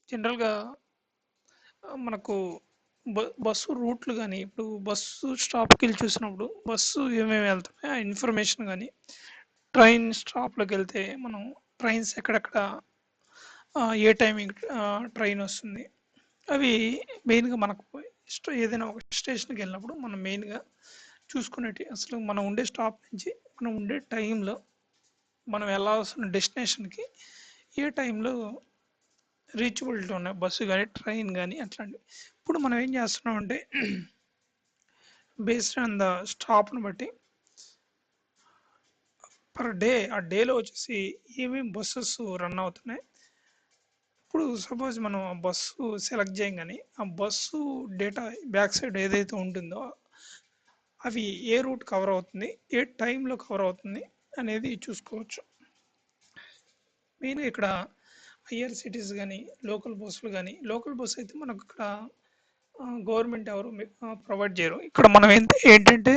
జనరల్‌గా మనకు బస్సు రూట్లు గాని, ఇప్పుడు బస్సు స్టాప్‌కెళ్ళి చూసినప్పుడు బస్సు ఏమేమి వెళ్తున్నాయి ఆ ఇన్ఫర్మేషన్ గాని, ట్రైన్ స్టాప్‌లోకెళ్తే మనం ట్రైన్స్ ఎక్కడెక్కడ ఏ టైమింగ్ ట్రైన్ వస్తుంది. అవి మెయిన్‌గా మనకు ఏదైనా ఒక స్టేషన్‌కెళ్ళినప్పుడు మనం మెయిన్‌గా చూసుకునేటివి. అసలు మనం ఉండే స్టాప్ నుంచి మనం ఉండే టైంలో మనం వెళ్ళాల్సిన డెస్టినేషన్‌కి ఏ టైంలో రీచబిలిటీ ఉన్నాయి బస్సు గాని, ట్రైన్ గాని అట్లాంటివి. ఇప్పుడు మనం ఏం చేస్తున్నామంటే బేస్డ్ ఆన్ ద స్టాప్‌ని బట్టి పర్ డే ఆ డేలో వచ్చేసి ఏమేమి బస్సెస్ రన్ అవుతున్నాయి. ఇప్పుడు సపోజ్ మనం ఆ బస్సు సెలెక్ట్ చేయంగానే ఆ బస్సు డేటా బ్యాక్ సైడ్ ఏదైతే ఉంటుందో అవి ఏ రూట్ కవర్ అవుతుంది, ఏ టైంలో కవర్ అవుతుంది అనేది చూసుకోవచ్చు. మెయిన్‌గా ఇక్కడ ఐఆర్‌సీటీసీ గాని, లోకల్ బస్సు అయితే మనకు ఇక్కడ గవర్నమెంట్ ఎవరు ప్రొవైడ్ చేయరు. ఇక్కడ మనం ఏంటంటే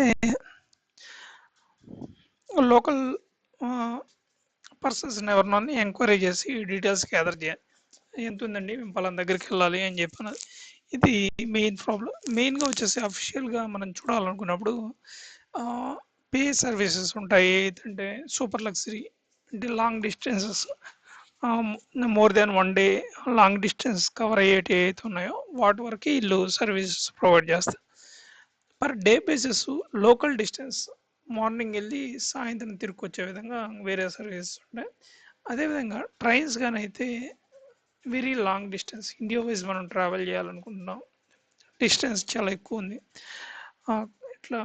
లోకల్ పర్సన్స్‌ని ఎవరినైనా ఎంక్వైరీ చేసి డీటెయిల్స్ గ్యాదర్ చేయాలి. ఎంత ఉందండి మేము పలానా దగ్గరికి వెళ్ళాలి అని చెప్పినది. ఇది మెయిన్ ప్రాబ్లం. మెయిన్‌గా వచ్చేసి అఫీషియల్‌గా మనం చూడాలనుకున్నప్పుడు పే సర్వీసెస్ ఉంటాయి. ఏంటంటే సూపర్ లగ్జరీ అంటే long distances more than 1 day long distance cover అయ్యేటివి ఏవైతే ఉన్నాయో వాటి వరకు వీళ్ళు సర్వీసెస్ ప్రొవైడ్ చేస్తారు. Per day basis local distance morning వెళ్ళి సాయంత్రం తిరిగి వచ్చే విధంగా వేరే సర్వీసెస్ ఉంటాయి. అదేవిధంగా ట్రైన్స్ కానీ అయితే very long distance India wise మనం ట్రావెల్ చేయాలనుకుంటున్నాం, డిస్టెన్స్ చాలా ఎక్కువ ఉంది. ఆ, ఇట్లా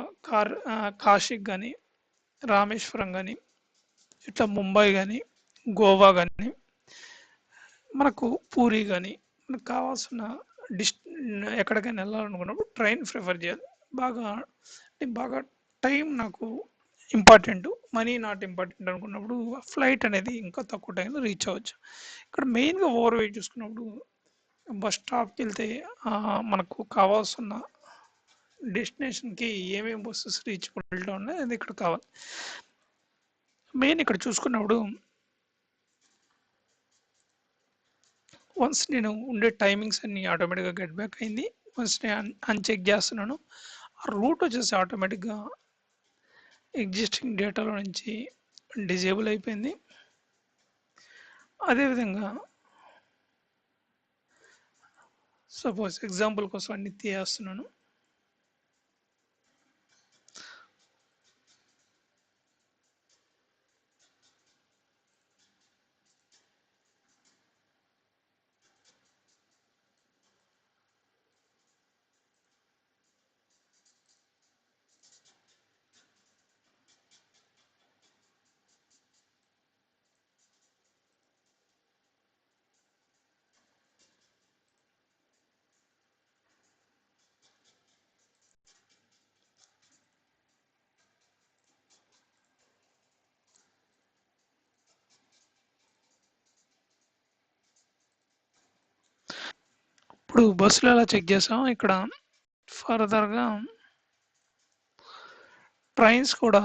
కాశీకి కానీ, రామేశ్వరం కానీ, ఇట్లా ముంబై కానీ, గోవా కానీ, మనకు పూరి కానీ, మనకు కావాల్సిన డిస్ ఎక్కడికైనా వెళ్ళాలనుకున్నప్పుడు ట్రైన్ ప్రిఫర్ చేయాలి. బాగా బాగా టైం నాకు ఇంపార్టెంట్, మనీ నాట్ ఇంపార్టెంట్ అనుకున్నప్పుడు ఫ్లైట్ అనేది ఇంకా తక్కువ టైంలో రీచ్ అవ్వచ్చు. ఇక్కడ మెయిన్గా ఓవర్ వెయిట్ చూసుకున్నప్పుడు బస్ స్టాప్కి వెళ్తే మనకు కావాల్సిన డెస్టినేషన్కి ఏమేమి బస్సెస్ రీచబిలిటీ ఉన్నాయి అది ఇక్కడ కావాలి. మెయిన్ ఇక్కడ చూసుకున్నప్పుడు వన్స్ నేను ఉండే టైమింగ్స్ అన్ని ఆటోమేటిక్గా గెట్ బ్యాక్ అయింది. వన్స్ నేను అన్చెక్ చేస్తున్నాను ఆ రూట్ వచ్చేసి ఆటోమేటిక్గా ఎగ్జిస్టింగ్ డేటాలో నుంచి డిజేబుల్ అయిపోయింది. అదేవిధంగా సపోజ్ ఎగ్జాంపుల్ కోసం అన్ని తీయేస్తున్నాను. ఇప్పుడు బస్సులు ఎలా చెక్ చేసాం ఇక్కడ ఫర్దర్గా ట్రైన్స్ కూడా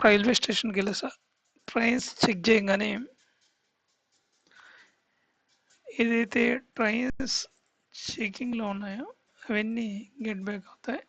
రైల్వే స్టేషన్కి వెళ్ళే సార్ ట్రైన్స్ చెక్ చేయగానే ఏదైతే ట్రైన్స్ చెకింగ్లో ఉన్నాయో అవన్నీ గెట్ బ్యాక్ అవుతాయి.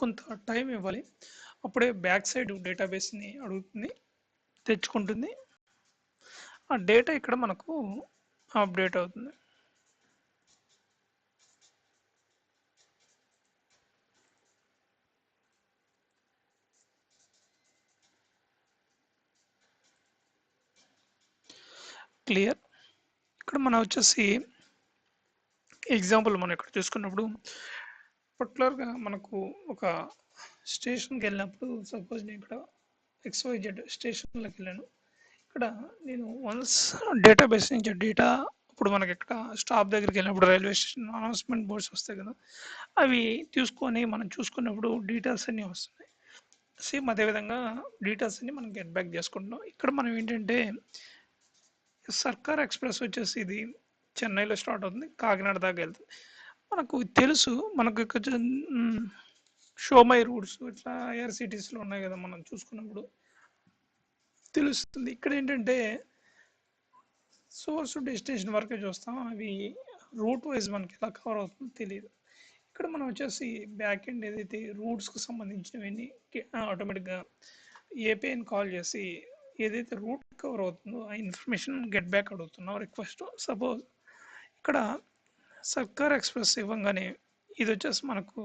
కొంత టైం ఇవ్వాలి, అప్పుడే బ్యాక్ సైడ్ డేటాబేస్ని అడుగుతుంది, తెచ్చుకుంటుంది. ఆ డేటా ఇక్కడ మనకు అప్డేట్ అవుతుంది. క్లియర్. ఇక్కడ మనం వచ్చేసి ఎగ్జాంపుల్ మనం ఇక్కడ చూసుకున్నప్పుడు పర్టికులర్గా మనకు ఒక స్టేషన్కి వెళ్ళినప్పుడు సపోజ్ నేను ఇక్కడ XYZ స్టేషన్లోకి వెళ్ళాను. ఇక్కడ నేను వన్స్ డేటాబేస్ నుంచి డేటా ఇప్పుడు మనకి ఇక్కడ స్టాప్ దగ్గరికి వెళ్ళినప్పుడు రైల్వే స్టేషన్ అనౌన్స్మెంట్ బోర్డ్స్ వస్తాయి కదా, అవి తీసుకొని మనం చూసుకున్నప్పుడు డీటెయిల్స్ అన్నీ వస్తున్నాయి. సేమ్ అదేవిధంగా డీటెయిల్స్ అన్ని మనం గెట్ బ్యాక్ చేసుకుంటున్నాం. ఇక్కడ మనం ఏంటంటే సర్కార్ ఎక్స్ప్రెస్ వచ్చేసి ఇది చెన్నైలో స్టార్ట్ అవుతుంది, కాకినాడ దాకా వెళ్తుంది. మనకు తెలుసు, మనకు కొంచెం షో మై రూట్స్ ఇట్లా ఐఆర్సిటీస్లో ఉన్నాయి కదా, మనం చూసుకున్నప్పుడు తెలుస్తుంది. ఇక్కడ ఏంటంటే సోర్స్ డెస్టినేషన్ వరకే చూస్తాం, అవి రూట్ వైజ్ మనకి ఎలా కవర్ అవుతుందో తెలియదు. ఇక్కడ మనం వచ్చేసి బ్యాక్ ఎండ్ ఏదైతే రూట్స్కి సంబంధించినవన్నీ ఆటోమేటిక్గా ఏపీఐని కాల్ చేసి ఏదైతే రూట్ కవర్ అవుతుందో ఆ ఇన్ఫర్మేషన్ గెట్ బ్యాక్ అడుగుతున్నాం రిక్వెస్ట్. సపోజ్ ఇక్కడ సర్కార్ ఎక్స్ప్రెస్ ఇవ్వగానే ఇది వచ్చేసి మనకు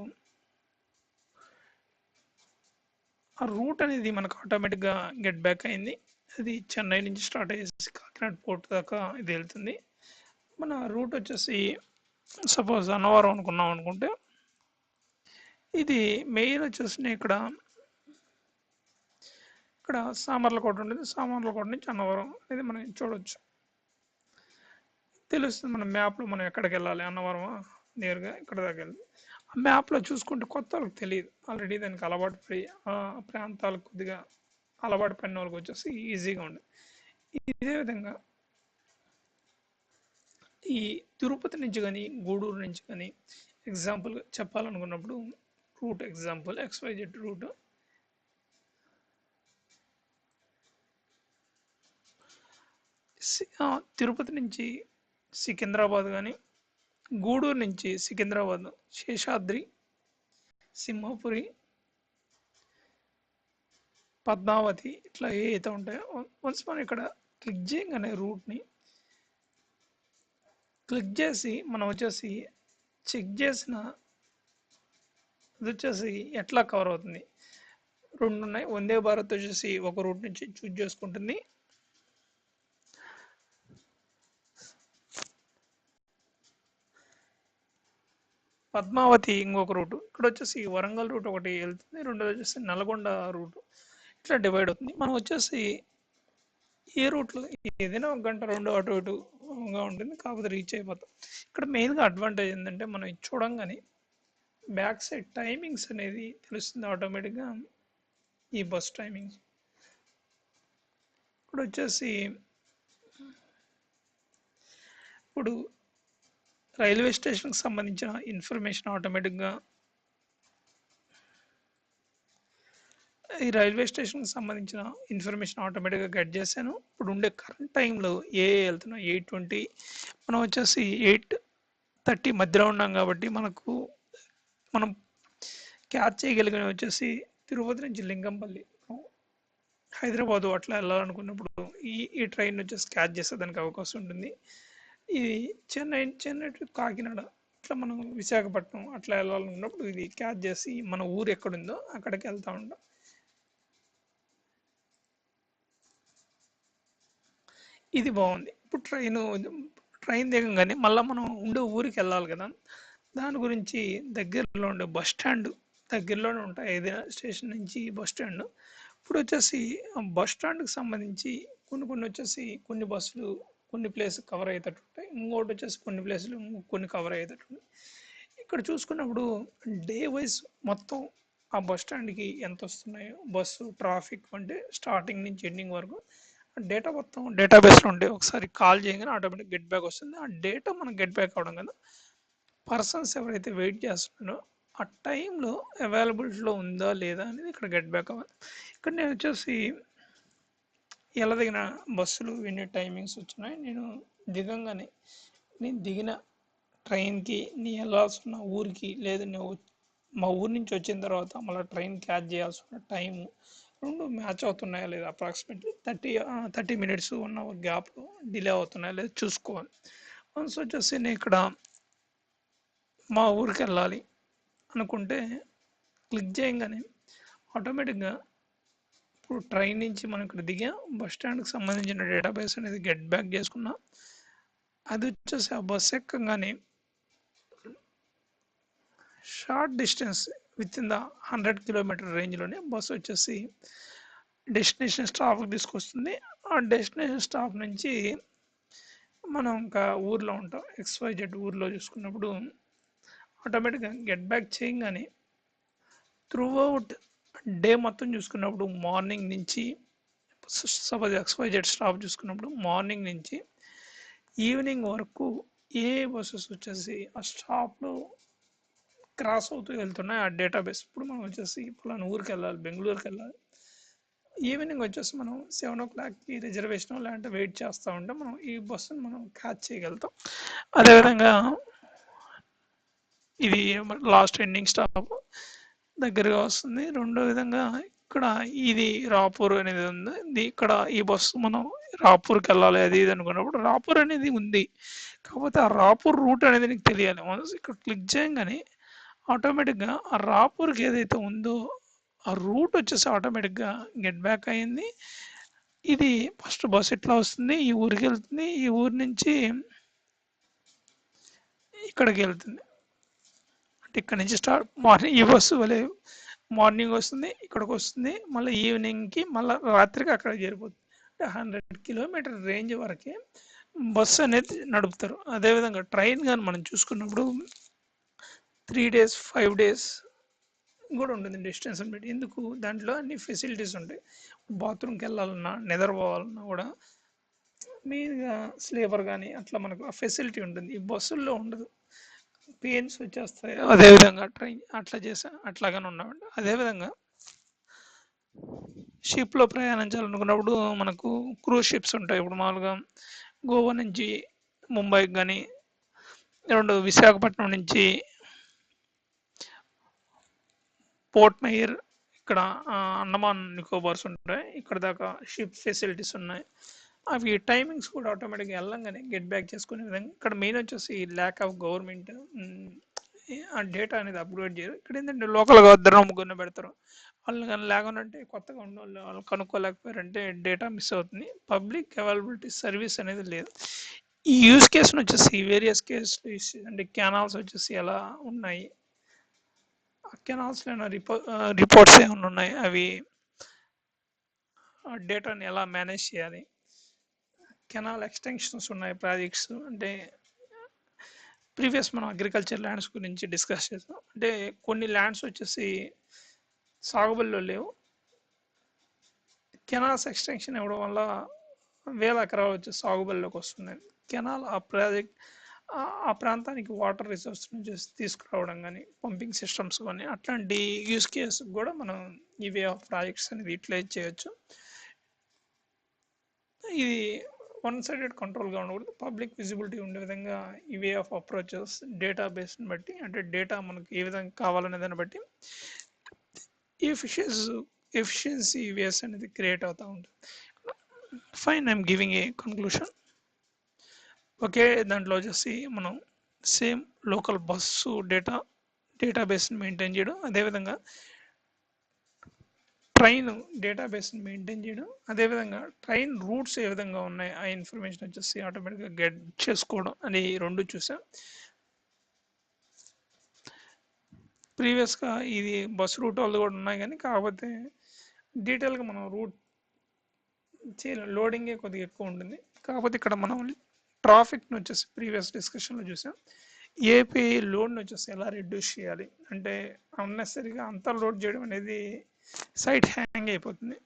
ఆ రూట్ అనేది మనకు ఆటోమేటిక్గా గెట్ బ్యాక్ అయింది. అది చెన్నై నుంచి స్టార్ట్ అయ్యేసి కాకినాడ పోర్ట్ దాకా ఇది వెళ్తుంది. మన రూట్ వచ్చేసి సపోజ్ అన్నవరం అనుకున్నాం అనుకుంటే, ఇది మెయిన్ వచ్చేసి ఇక్కడ ఇక్కడ సామర్లకోట ఉంటుంది, సామర్లకోట నుంచి అన్నవరం అనేది మనం చూడవచ్చు, తెలుస్తుంది. మన మ్యాప్లో మనం ఎక్కడికి వెళ్ళాలి, అన్నవరం నేరుగా ఇక్కడ దాకా వెళ్ళి ఆ మ్యాప్లో చూసుకుంటే కొత్త వాళ్ళకి తెలియదు, ఆల్రెడీ దానికి అలవాటు పడి ఆ ప్రాంతాలకు కొద్దిగా అలవాటు పడిన వాళ్ళకి వచ్చేసి ఈజీగా ఉండదు. ఇదే విధంగా ఈ తిరుపతి నుంచి కానీ గూడూరు నుంచి కానీ ఎగ్జాంపుల్ చెప్పాలనుకున్నప్పుడు route example XYZ route Tirupati నుంచి సికింద్రాబాద్ కానీ గూడూరు నుంచి సికింద్రాబాద్ శేషాద్రి సింహపురి పద్మావతి ఇట్లా ఏ అయితే ఉంటాయో వన్స్ మనం ఇక్కడ క్లిక్ చేయగానే రూట్ని క్లిక్ చేసి మనం వచ్చేసి చెక్ చేసిన ఇది వచ్చేసి ఎట్లా కవర్ అవుతుంది. రెండు ఉన్నాయి, వందే భారత్ వచ్చేసి ఒక రూట్ నుంచి చూజ్ చేసుకుంటుంది, పద్మావతి ఇంకొక రూటు, ఇక్కడ వచ్చేసి వరంగల్ రూట్ ఒకటి వెళ్తుంది, రెండోది వచ్చేసి నల్గొండ రూట్, ఇట్లా డివైడ్ అవుతుంది. మనం వచ్చేసి ఏ రూట్లో ఏదైనా ఒక గంట రెండు అటు ఇటుగా ఉంటుంది, కాకపోతే రీచ్ అయిపోతాం. ఇక్కడ మెయిన్గా అడ్వాంటేజ్ ఏంటంటే మనం ఇది చూడంగానే బ్యాక్ సైడ్ టైమింగ్స్ అనేది తెలుస్తుంది ఆటోమేటిక్గా, ఈ బస్ టైమింగ్స్. ఇప్పుడు వచ్చేసి ఇప్పుడు రైల్వే స్టేషన్కి సంబంధించిన ఇన్ఫర్మేషన్ ఆటోమేటిక్గా ఈ రైల్వే స్టేషన్కి సంబంధించిన ఇన్ఫర్మేషన్ ఆటోమేటిక్గా గెట్ చేశాను. ఇప్పుడు ఉండే కరెంట్ టైంలో ఏ వెళ్తున్నాం 8:20, మనం వచ్చేసి 8:30 మధ్యలో ఉన్నాం కాబట్టి మనం క్యాచ్ చేయగలిగిన వచ్చేసి తిరుపతి నుంచి లింగంపల్లి హైదరాబాదు అట్లా వెళ్ళాలనుకున్నప్పుడు ఈ ట్రైన్ వచ్చేసి క్యాచ్ చేసేదానికి అవకాశం ఉంటుంది. ఇది చెన్నై టు కాకినాడ ఇట్లా మనం విశాఖపట్నం అట్లా వెళ్ళాలనుకున్నప్పుడు ఇది క్యాచ్ చేసి మన ఊరు ఎక్కడుందో అక్కడికి వెళ్తూ ఉంటాం. ఇది బాగుంది. ఇప్పుడు ట్రైన్ దిగంగానే మళ్ళీ మనం ఉండే ఊరికి వెళ్ళాలి కదా, దాని గురించి దగ్గరలో ఉండే బస్ స్టాండ్ దగ్గరలోనే ఉంటాయి, ఏదైనా స్టేషన్ నుంచి బస్ స్టాండ్. ఇప్పుడు వచ్చేసి బస్ స్టాండ్కి సంబంధించి కొన్ని వచ్చేసి కొన్ని బస్సులు కొన్ని ప్లేస్ కవర్ అయ్యేటట్టు ఉంటాయి, ఇంకోటి వచ్చేసి కొన్ని ప్లేసులు కొన్ని కవర్ అయ్యేటట్టు ఉంటాయి. ఇక్కడ చూసుకున్నప్పుడు డే వైజ్ మొత్తం ఆ బస్ స్టాండ్కి ఎంత వస్తున్నాయో బస్సు ట్రాఫిక్ అంటే స్టార్టింగ్ నుంచి ఎండింగ్ వరకు డేటా మొత్తం డేటాబేస్లో ఉంటే ఒకసారి కాల్ చేయగానే ఆటోమేటిక్ గెట్ బ్యాక్ వస్తుంది. ఆ డేటా మనకు గెట్ బ్యాక్ అవడం కదా, పర్సన్స్ ఎవరైతే వెయిట్ చేస్తున్నారో ఆ టైంలో అవైలబిలిటీలో ఉందా లేదా అనేది ఇక్కడ గెట్ బ్యాక్ అవ్వాలి. ఇక్కడ నేను వచ్చేసి ఎలా దిగిన బస్సులు ఎన్ని టైమింగ్స్ వచ్చినాయి, నేను దిగిన ట్రైన్కి నేను వెళ్ళాల్సిన ఊరికి లేదా మా ఊరి నుంచి వచ్చిన తర్వాత మళ్ళీ ట్రైన్ క్యాచ్ చేయాల్సిన టైము రెండు మ్యాచ్ అవుతున్నాయా లేదా, అప్రాక్సిమేట్లీ 30 మినిట్స్ 1 అవర్ గ్యాప్లో డిలే అవుతున్నాయా లేదా చూసుకోవాలి. వన్స్ వచ్చేసి నేను ఇక్కడ మా ఊరికి వెళ్ళాలి అనుకుంటే క్లిక్ చేయగానే ఆటోమేటిక్గా ఇప్పుడు ట్రైన్ నుంచి మనం ఇక్కడ దిగా బస్ స్టాండ్కి సంబంధించిన డేటాబేస్ అనేది గెట్ బ్యాక్ చేసుకున్నాం. అది వచ్చేసి ఆ బస్ ఎక్కగానే short distance within the 100 kilometer రేంజ్లోనే బస్సు వచ్చేసి డెస్టినేషన్ స్టాప్కి తీసుకొస్తుంది. ఆ డెస్టినేషన్ స్టాప్ నుంచి మనం ఇంకా ఊర్లో ఉంటాం, XYZ ఊర్లో చూసుకున్నప్పుడు ఆటోమేటిక్గా గెట్ బ్యాక్ చేయగానే త్రూ అవుట్ డే మొత్తం చూసుకున్నప్పుడు మార్నింగ్ నుంచి సపోజ్ XYZ స్టాప్ చూసుకున్నప్పుడు మార్నింగ్ నుంచి ఈవినింగ్ వరకు ఏ బస్సెస్ వచ్చేసి ఆ స్టాప్లో క్రాస్ అవుతూ వెళ్తున్నాయి ఆ డేటాబేస్. ఇప్పుడు మనం వచ్చేసి పలానా ఊరికి వెళ్ళాలి, బెంగళూరుకి వెళ్ళాలి, ఈవినింగ్ వచ్చేసి మనం 7 o'clockకి రిజర్వేషన్ లేదంటే వెయిట్ చేస్తూ ఉంటే మనం ఈ బస్సును మనం క్యాచ్ చేయగలుగుతాం. అదేవిధంగా ఇది లాస్ట్ ఎండింగ్ స్టాప్ దగ్గరగా వస్తుంది. రెండో విధంగా ఇక్కడ ఇది రాపూర్ అనేది ఉంది. ఇక్కడ ఈ బస్సు మనం రాపూర్కి వెళ్ళాలి అది ఇది అనుకున్నప్పుడు రాపూర్ అనేది ఉంది, కాకపోతే ఆ రాపూర్ రూట్ అనేది నీకు తెలియాలి. వన్స్ ఇక్కడ క్లిక్ చేయగానే ఆటోమేటిక్గా ఆ రాపూర్కి ఏదైతే ఉందో ఆ రూట్ వచ్చేసి ఆటోమేటిక్గా గెట్ బ్యాక్ అయింది. ఇది ఫస్ట్ బస్ ఇట్లా వస్తుంది, ఈ ఊరికి వెళ్తుంది, ఈ ఊరి నుంచి ఇక్కడికి వెళ్తుంది. అంటే ఇక్కడ నుంచి స్టార్ట్ మార్నింగ్ ఈ బస్సు వలె మార్నింగ్ వస్తుంది, ఇక్కడికి వస్తుంది, మళ్ళీ ఈవినింగ్కి మళ్ళీ రాత్రికి అక్కడ చేరిపోతుంది. అంటే 100 కిలోమీటర్ రేంజ్ వరకే బస్సు అనేది నడుపుతారు. అదేవిధంగా ట్రైన్ కానీ మనం చూసుకున్నప్పుడు 3 days 5 days కూడా ఉంటుంది డిస్టెన్స్ బట్టి. ఎందుకు దాంట్లో అన్ని ఫెసిలిటీస్ ఉంటాయి. బాత్రూమ్కి వెళ్ళాలన్నా నిద్రపోవాలన్నా కూడా మెయిన్గా స్లీపర్ కానీ అట్లా మనకు ఆ ఫెసిలిటీ ఉంటుంది, ఈ బస్సుల్లో ఉండదు, పెయిన్స్ వచ్చేస్తాయి. అదేవిధంగా ట్రైన్ అట్లా అట్లాగానే ఉన్నామండి. అదేవిధంగా షిప్లో ప్రయాణించాలనుకున్నప్పుడు మనకు క్రూజ్ షిప్స్ ఉంటాయి. ఇప్పుడు మామూలుగా గోవా నుంచి ముంబైకి కానీ, విశాఖపట్నం నుంచి పోర్ట్ మెయిర్, ఇక్కడ అండమాన్ నికోబార్స్ ఉంటాయి, ఇక్కడ దాకా షిప్ ఫెసిలిటీస్ ఉన్నాయి. అవి టైమింగ్స్ కూడా ఆటోమేటిక్గా వెళ్ళంగానే గెట్ బ్యాక్ చేసుకునే విధంగా. ఇక్కడ మెయిన్ వచ్చేసి ల్యాక్ ఆఫ్ గవర్నమెంట్ ఆ డేటా అనేది అప్గ్రేడ్ చేయరు. ఇక్కడ ఏంటంటే లోకల్గా ఇద్దరు ముగ్గురిని పెడతారు, వాళ్ళు కానీ లేకుండా కొత్తగా ఉన్న వాళ్ళు కనుక్కోలేకపోయారంటే డేటా మిస్ అవుతుంది. పబ్లిక్ అవైలబిలిటీ సర్వీస్ అనేది లేదు. ఈ యూస్ కేసును వచ్చేసి వేరియస్ కేసు అంటే కెనాల్స్ వచ్చేసి ఎలా ఉన్నాయి, ఆ కెనాల్స్లో రిపోర్ట్స్ ఏమైనా ఉన్నాయి, అవి డేటాని ఎలా మేనేజ్ చేయాలి, కెనాల్ ఎక్స్టెన్షన్స్ ఉన్నాయి ప్రాజెక్ట్స్. అంటే ప్రీవియస్ మనం అగ్రికల్చర్ ల్యాండ్స్ గురించి డిస్కస్ చేసాం. అంటే కొన్ని ల్యాండ్స్ వచ్చేసి సాగుబడిలో లేవు, కెనాల్స్ ఎక్స్టెన్షన్ ఇవ్వడం వల్ల వేల ఎకరాలు వచ్చి సాగుబడిలోకి వస్తున్నాయి. కెనాల్ ఆ ప్రాజెక్ట్ ఆ ప్రాంతానికి వాటర్ రిసోర్స్ నుంచి తీసుకురావడం కానీ, పంపింగ్ సిస్టమ్స్ కానీ, అట్లాంటి యూస్ కేసు కూడా మనం ఈ వే ఆఫ్ ప్రాజెక్ట్స్ అనేది యూటిలైజ్ చేయొచ్చు. ఇది వన్ సైడెడ్ కంట్రోల్గా ఉండకూడదు, పబ్లిక్ విజిబిలిటీ ఉండే విధంగా ఈ వే ఆఫ్ అప్రోచెస్ డేటాబేస్ని బట్టి, అంటే డేటా మనకు ఏ విధంగా కావాలనే దాన్ని బట్టి ఎఫిషియన్సీ వేస్ అనేది క్రియేట్ అవుతూ ఉంటుంది. Fine, I'm giving a conclusion. ఒకే దాంట్లో వచ్చేసి మనం సేమ్ లోకల్ బస్సు డేటాబేస్ని మెయింటైన్ చేయడం, అదేవిధంగా ట్రైన్ డేటాబేస్ని మెయింటైన్ చేయడం, అదేవిధంగా ట్రైన్ రూట్స్ ఏ విధంగా ఉన్నాయి ఆ ఇన్ఫర్మేషన్ వచ్చేసి ఆటోమేటిక్గా గెట్ చేసుకోవడం అని రెండు చూసాం. ప్రీవియస్గా ఇది బస్ రూట్ వాళ్ళు కూడా ఉన్నాయి, కానీ కాకపోతే డీటెయిల్గా మనం రూట్ లోడింగే కొద్దిగా ఎక్కువ ఉంటుంది. కాకపోతే ఇక్కడ మనం ట్రాఫిక్ని వచ్చేసి ప్రీవియస్ డిస్కషన్లో చూసాం. ఏపీ లోడ్ని వచ్చేసి ఎలా రెడ్యూస్ చేయాలి, అంటే అన్నెసరీగా అంతా లోడ్ చేయడం అనేది సైట్ హ్యాంగ్ అయిపోతుంది.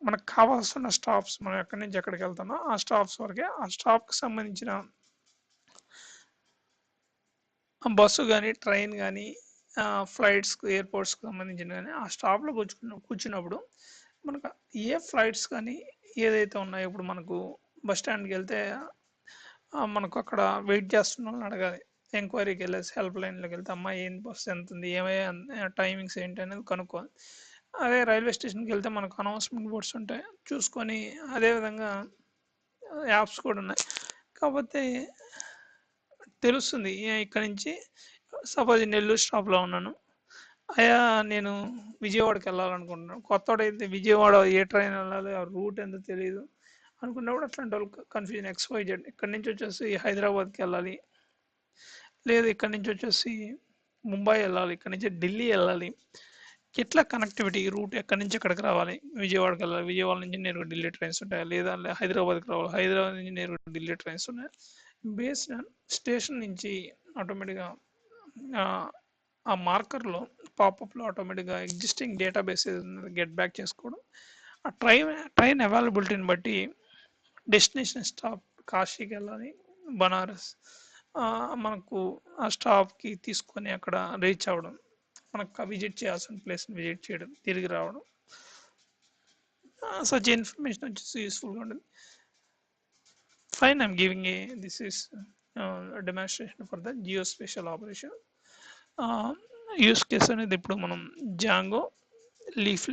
మనకు కావాల్సిన స్టాప్స్ మనం ఎక్కడి నుంచి ఎక్కడికి వెళ్తామో ఆ స్టాప్స్ వరకే, ఆ స్టాప్కి సంబంధించిన బస్సు కానీ ట్రైన్ కానీ ఫ్లైట్స్కి ఎయిర్పోర్ట్స్కి సంబంధించిన కానీ ఆ స్టాప్లో కూర్చున్నప్పుడు మనకు ఏ ఫ్లైట్స్ కానీ ఏదైతే ఉన్నాయో, ఇప్పుడు మనకు బస్ స్టాండ్కి వెళ్తే మనకు అక్కడ వెయిట్ చేస్తున్న వాళ్ళని అడగాలి, ఎంక్వైరీకి వెళ్ళేసి హెల్ప్ లైన్లోకి వెళ్తే అమ్మాయి ఏం బస్సు ఎంత ఉంది, ఏమయ్యా టైమింగ్స్ ఏంటి అనేది కనుక్కోవాలి. అదే రైల్వే స్టేషన్కి వెళ్తే మనకు అనౌన్స్మెంట్ బోర్డ్స్ ఉంటాయి చూసుకొని, అదేవిధంగా యాప్స్ కూడా ఉన్నాయి, కాకపోతే తెలుస్తుంది ఇక్కడ నుంచి. సపోజ్ నెల్లూరు స్టాప్లో ఉన్నాను, అయ్యా నేను విజయవాడకి వెళ్ళాలనుకుంటున్నాను, కొత్తవాడైతే విజయవాడ ఏ ట్రైన్ వెళ్ళాలి, ఆ రూట్ ఎంత తెలియదు అనుకున్నప్పుడు అట్లాంటి వాళ్ళు కన్ఫ్యూజన్. XYZ ఇక్కడ నుంచి వచ్చేసి హైదరాబాద్కి వెళ్ళాలి, లేదు ఇక్కడ నుంచి వచ్చేసి ముంబై వెళ్ళాలి, ఇక్కడ నుంచి ఢిల్లీ వెళ్ళాలి, ఎట్లా కనెక్టివిటీ రూట్ ఎక్కడి నుంచి ఎక్కడికి రావాలి, విజయవాడకి వెళ్ళాలి, విజయవాడ నుంచి నేరుగా ఢిల్లీ ట్రైన్స్ ఉంటాయి, లేదా హైదరాబాద్కి రావాలి, హైదరాబాద్ నుంచి నేరుగా ఢిల్లీ ట్రైన్స్ ఉన్నాయి. బేస్డ్ స్టేషన్ నుంచి ఆటోమేటిక్గా ఆ మార్కర్లో పాపప్లో ఆటోమేటిక్గా ఎగ్జిస్టింగ్ డేటాబేస్ గెట్ బ్యాక్ చేసుకోవడం, ఆ ట్రైన్ అవైలబిలిటీని బట్టి డెస్టినేషన్ స్టాప్ కాశీకి వెళ్ళాలి, బనారస్, మనకు ఆ స్టాప్కి తీసుకొని అక్కడ రీచ్ అవ్వడం, మనకు విజిట్ చేయాల్సిన ప్లేస్ని విజిట్ చేయడం, తిరిగి రావడం, సచ్ ఇన్ఫర్మేషన్ వచ్చేసి యూస్ఫుల్గా ఉంటుంది. Fine, I'm giving a this is demonstration for the geo spatial operation. Use case అనేది ఇప్పుడు మనం జాంగో, లీఫ్,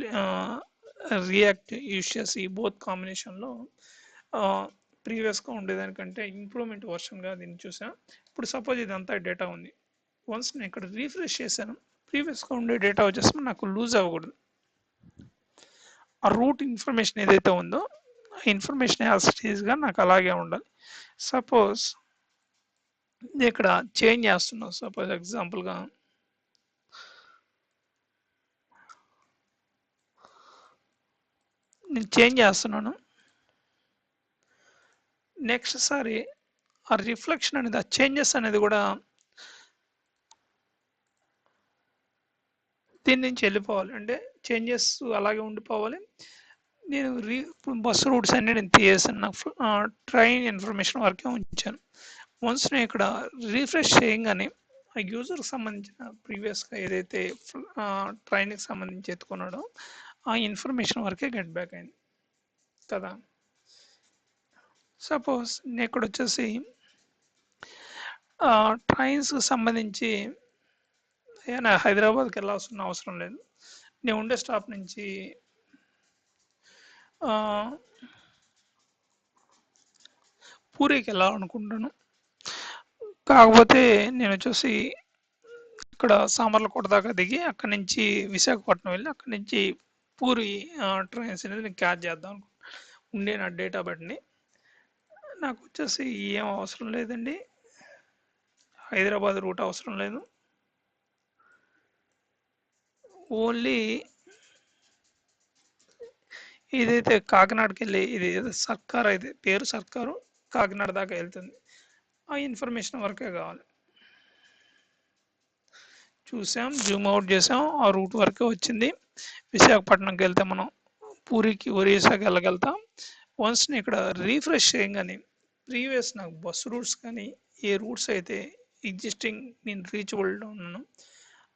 రియాక్ట్ యూస్ చేసి బోత్ కాంబినేషన్లో ప్రీవియస్గా ఉండేదానికంటే ఇంప్రూవ్మెంట్ వర్షన్గా దీన్ని చూసాం. ఇప్పుడు సపోజ్ ఇదంతా డేటా ఉంది, వన్స్ నేను ఇక్కడ రీఫ్రెష్ చేశాను, ప్రీవియస్గా ఉండే డేటా వచ్చేసి నాకు లూజ్ అవ్వకూడదు. ఆ రూట్ ఇన్ఫర్మేషన్ ఏదైతే ఉందో ఆ ఇన్ఫర్మేషన్ యాజ్ స్టేజ్గా నాకు అలాగే ఉండాలి. సపోజ్ ఇక్కడ చేంజ్ చేస్తున్నాం, సపోజ్ ఎగ్జాంపుల్గా నేను చేంజ్ చేస్తున్నాను, నెక్స్ట్ సారి ఆ రిఫ్లెక్షన్ అనేది, ఆ చేంజెస్ అనేది కూడా దీని నుంచి వెళ్ళిపోవాలి, అంటే చేంజెస్ అలాగే ఉండిపోవాలి. నేను ఇప్పుడు బస్సు రూట్స్ అన్ని నేను తీసేసాను, నాకు ట్రైన్ ఇన్ఫర్మేషన్ వరకే ఉంచాను. వన్స్ నేను ఇక్కడ రీఫ్రెష్ చేయగానే ఆ యూజర్కి సంబంధించిన ప్రీవియస్గా ఏదైతే ట్రైన్కి సంబంధించి ఎత్తుకున్నాడో ఆ ఇన్ఫర్మేషన్ వరకే గెట్ బ్యాక్ అయింది కదా. సపోజ్ నేను ఇక్కడ వచ్చేసి ట్రైన్స్కి సంబంధించి హైదరాబాద్కి వెళ్ళాల్సిన అవసరం లేదు, నేను ఉండే స్టాప్ నుంచి పూరికి వెళ్ళాలనుకుంటాను. కాకపోతే నేను వచ్చేసి ఇక్కడ సామర్లకోట దాకా దిగి అక్కడి నుంచి విశాఖపట్నం వెళ్ళి అక్కడి నుంచి పూరి ట్రైన్స్ అనేది నేను క్యాచ్ చేద్దాం ఉండే నా డేటా బట్టిని. నాకు వచ్చేసి ఏం అవసరం లేదండి, హైదరాబాద్ రూట్ అవసరం లేదు, ఓన్లీ ఇదైతే కాకినాడకి వెళ్ళి ఇది సర్కార్, అయితే పేరు సర్కారు, కాకినాడ దాకా వెళ్తుంది, ఆ ఇన్ఫర్మేషన్ వరకే కావాలి. చూసాం, జూమ్ అవుట్ చేసాం, ఆ రూట్ వరకే వచ్చింది. విశాఖపట్నంకి వెళ్తే మనం పూరికి ఒరిస్సాకి వెళ్ళగలుగుతాం. వన్స్ ఇక్కడ రీఫ్రెష్ చేయగానే ప్రీవియస్ నాకు బస్సు రూట్స్ కానీ ఏ రూట్స్ అయితే ఎగ్జిస్టింగ్ నేను రీచబుల్గా ఉన్నాను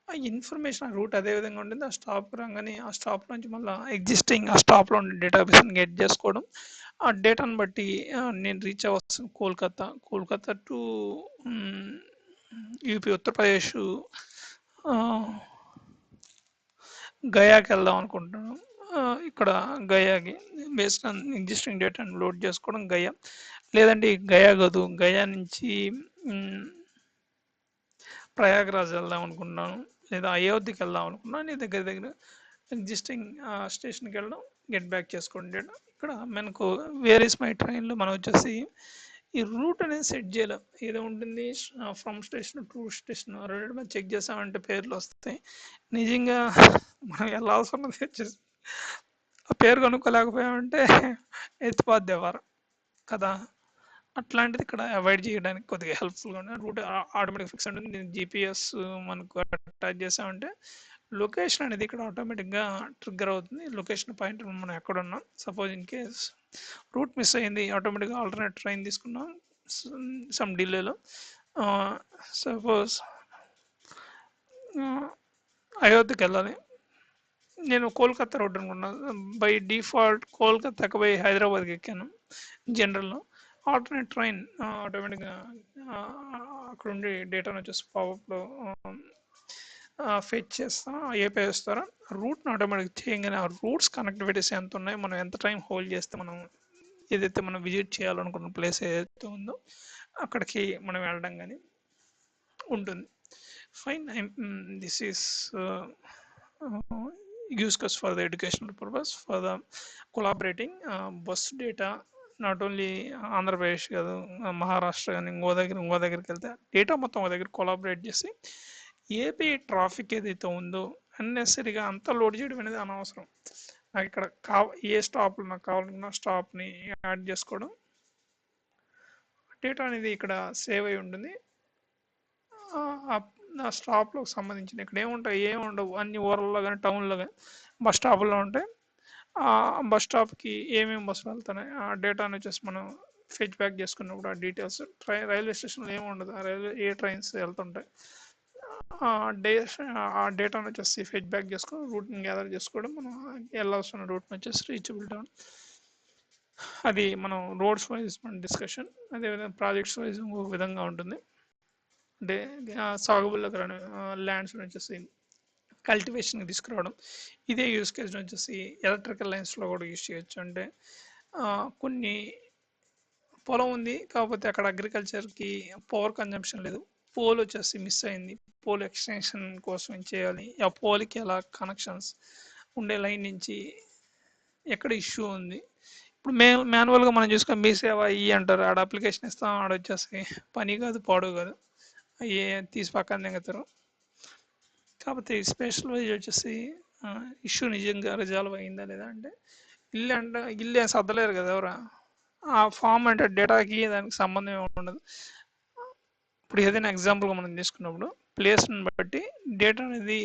ఆ ఇన్ఫర్మేషన్, ఆ రూట్ అదే విధంగా ఉంటుంది. ఆ స్టాప్ రాగానే ఆ స్టాప్ నుంచి మళ్ళీ ఎగ్జిస్టింగ్ ఆ స్టాప్లో ఉండే డేటాబేస్ని గెట్ చేసుకోవడం, ఆ డేటాను బట్టి నేను రీచ్ అవ్వాల్సిన కోల్కతా టు యూపీ ఉత్తరప్రదేశ్ గయాకి వెళ్దాం అనుకుంటున్నాను. ఇక్కడ గయాకి బేస్డ్ ఆన్ ఎగ్జిస్టింగ్ డేటాను లోడ్ చేసుకోవడం గయా, లేదంటే గయా కాదు, గయా నుంచి ప్రయాగ్రాజ్ వెళ్దాం అనుకుంటున్నాను, లేదా అయోధ్యకి వెళ్దాం అనుకున్నాను. నీ దగ్గర దగ్గర ఎగ్జిస్టింగ్ స్టేషన్కి వెళ్ళడం, గెట్ బ్యాక్ చేసుకోండి డేటా. ఇక్కడ మనకు వేరియస్ మై ట్రైన్లో మనం వచ్చేసి ఈ రూట్ అనేది సెట్ చేయలేం, ఏదో ఉంటుంది ఫ్రమ్ స్టేషన్ టు స్టేషన్ రెండు మనం చెక్ చేసామంటే పేర్లు వస్తాయి. నిజంగా మనం వెళ్ళాల్సి ఉన్నది వచ్చేసి ఆ పేరు కనుక్కోలేకపోయామంటే ఎత్తిపోద్ది వారు కదా. అట్లాంటిది ఇక్కడ అవాయిడ్ చేయడానికి కొద్దిగా హెల్ప్ఫుల్గా ఉంది. రూట్ ఆటోమేటిక్ ఫిక్స్ ఉంటుంది, జీపీఎస్ మనకు అటాచ్ చేసామంటే లొకేషన్ అనేది ఇక్కడ ఆటోమేటిక్గా ట్రిగ్గర్ అవుతుంది. లొకేషన్ పాయింట్ మనం ఎక్కడ ఉన్నాం, suppose in case route miss అయింది, ఆటోమేటిక్గా ఆల్టర్నేట్ ట్రైన్ తీసుకున్నాం సమ్ డిలేలో, సపోజ్ అయోధ్యకి వెళ్ళాలి, నేను కోల్కతా రోడ్ అనుకున్నాను, బై డిఫాల్ట్ కోల్కతాకి పోయి హైదరాబాద్కి ఎక్కాను జనరల్లో. ఆల్టర్నేట్ ట్రైన్ ఆటోమేటిక్గా అక్కడ ఉండి డేటాను వచ్చేసి పాపప్లో ఫెచ్ చేస్తాం, ఏపీ వస్తారా రూట్ని ఆటోమేటిక్ చేయగానే ఆ రూట్స్ కనెక్టివిటీస్ ఎంత ఉన్నాయి, మనం ఎంత టైం హోల్డ్ చేస్తే మనం ఏదైతే మనం విజిట్ చేయాలనుకున్న ప్లేస్ ఏదైతే ఉందో అక్కడికి మనం వెళ్ళడం కానీ ఉంటుంది. Fine, this is use case for the educational purpose for the collaborating bus data, not only Andhra Pradesh కాదు, మహారాష్ట్ర కానీ ఇంకో దగ్గరికి వెళ్తే డేటా మొత్తం ఒక దగ్గర కొలాబరేట్ చేసి ఏపీఐ ట్రాఫిక్ ఏదైతే ఉందో అన్నెసరీగా అంతా లోడ్ చేయడం అనేది అనవసరం. నాకు ఇక్కడ ఏ స్టాప్లో నాకు కావాలనుకున్న స్టాప్ని యాడ్ చేసుకోవడం, డేటా అనేది ఇక్కడ సేవ్ అయి ఉంటుంది. ఆ స్టాప్లోకి సంబంధించిన ఇక్కడ ఏముండవు అన్ని ఊర్లలో కానీ టౌన్లో కానీ బస్ స్టాపుల్లో ఉంటాయి. ఆ బస్ స్టాప్కి ఏమేమి బస్సులు వెళ్తున్నాయి ఆ డేటాను వచ్చేసి మనం ఫెచ్ బ్యాక్ చేసుకున్నప్పుడు ఆ డీటెయిల్స్ రైల్వే స్టేషన్లో ఏమి ఉండదు, ఆ ఏ ట్రైన్స్ వెళ్తుంటాయి ఆ డే ఆ డేటాను వచ్చేసి ఫెచ్ బ్యాక్ చేసుకొని రూట్ని గ్యాదర్ చేసుకోవడం, మనం వెళ్ళాల్సిన రూట్ని వచ్చేసి రీచబుల్ డౌన్. అది మనం రోడ్స్ వైజ్ మన డిస్కషన్. అదేవిధంగా ప్రాజెక్ట్స్ వైజ్ ఇంకొక విధంగా ఉంటుంది. అంటే సాగుబుల్లోకి ల్యాండ్స్ వచ్చేసి కల్టివేషన్కి తీసుకురావడం. ఇదే యూస్ కేస్ వచ్చేసి ఎలక్ట్రికల్ లైన్స్లో కూడా యూస్ చేయొచ్చు. అంటే కొన్ని పొలం ఉంది కాకపోతే అక్కడ అగ్రికల్చర్కి పవర్ కన్జంప్షన్ లేదు, పోల్ వచ్చేసి మిస్ అయింది, పోల్ ఎక్స్టెన్షన్ కోసం ఏం చేయాలి, ఆ పోల్కి ఎలా కనెక్షన్స్ ఉండే లైన్ నుంచి ఎక్కడ ఇష్యూ ఉంది. ఇప్పుడు మాన్యువల్గా మనం చూసుకొని మీ సేవ ఈ అంటారు, ఆడ అప్లికేషన్ ఇస్తాం, ఆడ వచ్చేసి పని కాదు పాడు కాదు, ఏ తీసి పక్కన దిగుతారు. కాకపోతే స్పెషల్ వైజ్ వచ్చేసి ఇష్యూ నిజంగా రిజాల్వ్ అయిందా లేదా అంటే ఇల్లు ఏం సర్దలేరు కదా ఎవరా, ఆ ఫామ్ అంటే డేటాకి దానికి సంబంధం ఏమి ఉండదు. ఇప్పుడు ఏదైనా ఎగ్జాంపుల్గా మనం తీసుకున్నప్పుడు ప్లేస్ని బట్టి డేటా అనేది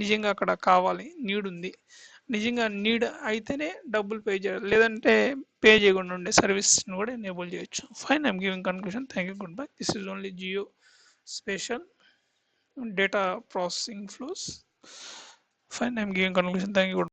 నిజంగా అక్కడ కావాలి, నీడ్ ఉంది, నిజంగా నీడ్ అయితేనే డబ్బులు పే చేయాలి, లేదంటే పే చేయకుండా ఉండే సర్వీస్ని కూడా ఎనేబుల్ చేయొచ్చు. Fine, I'm giving conclusion. Thank you, good bye. This is only geo spatial data processing flows. Fine, I'm giving conclusion. Thank you.